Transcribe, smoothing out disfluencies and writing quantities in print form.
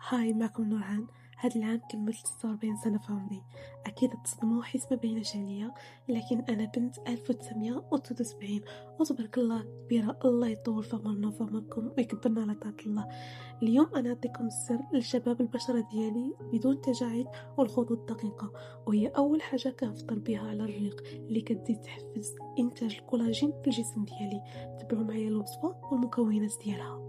هاي، معكم نورهان. هاد العام كملت 46 سنة في عمري. أكيد تصدموا حيث ما بين شانية، لكن أنا بنت 1973 وتبارك الله كبيرة. الله يطول في عمرنا وفي عمركم ويكبرنا على طاعة الله. اليوم أنا أعطيكم السر لشباب البشرة ديالي بدون تجاعيد والخطوط دقيقة، وهي أول حاجة كنفطر بها على الريق اللي كتزيد تحفز إنتاج الكولاجين في الجسم ديالي. تبعوا معايا الوصفة والمكونات ديالها.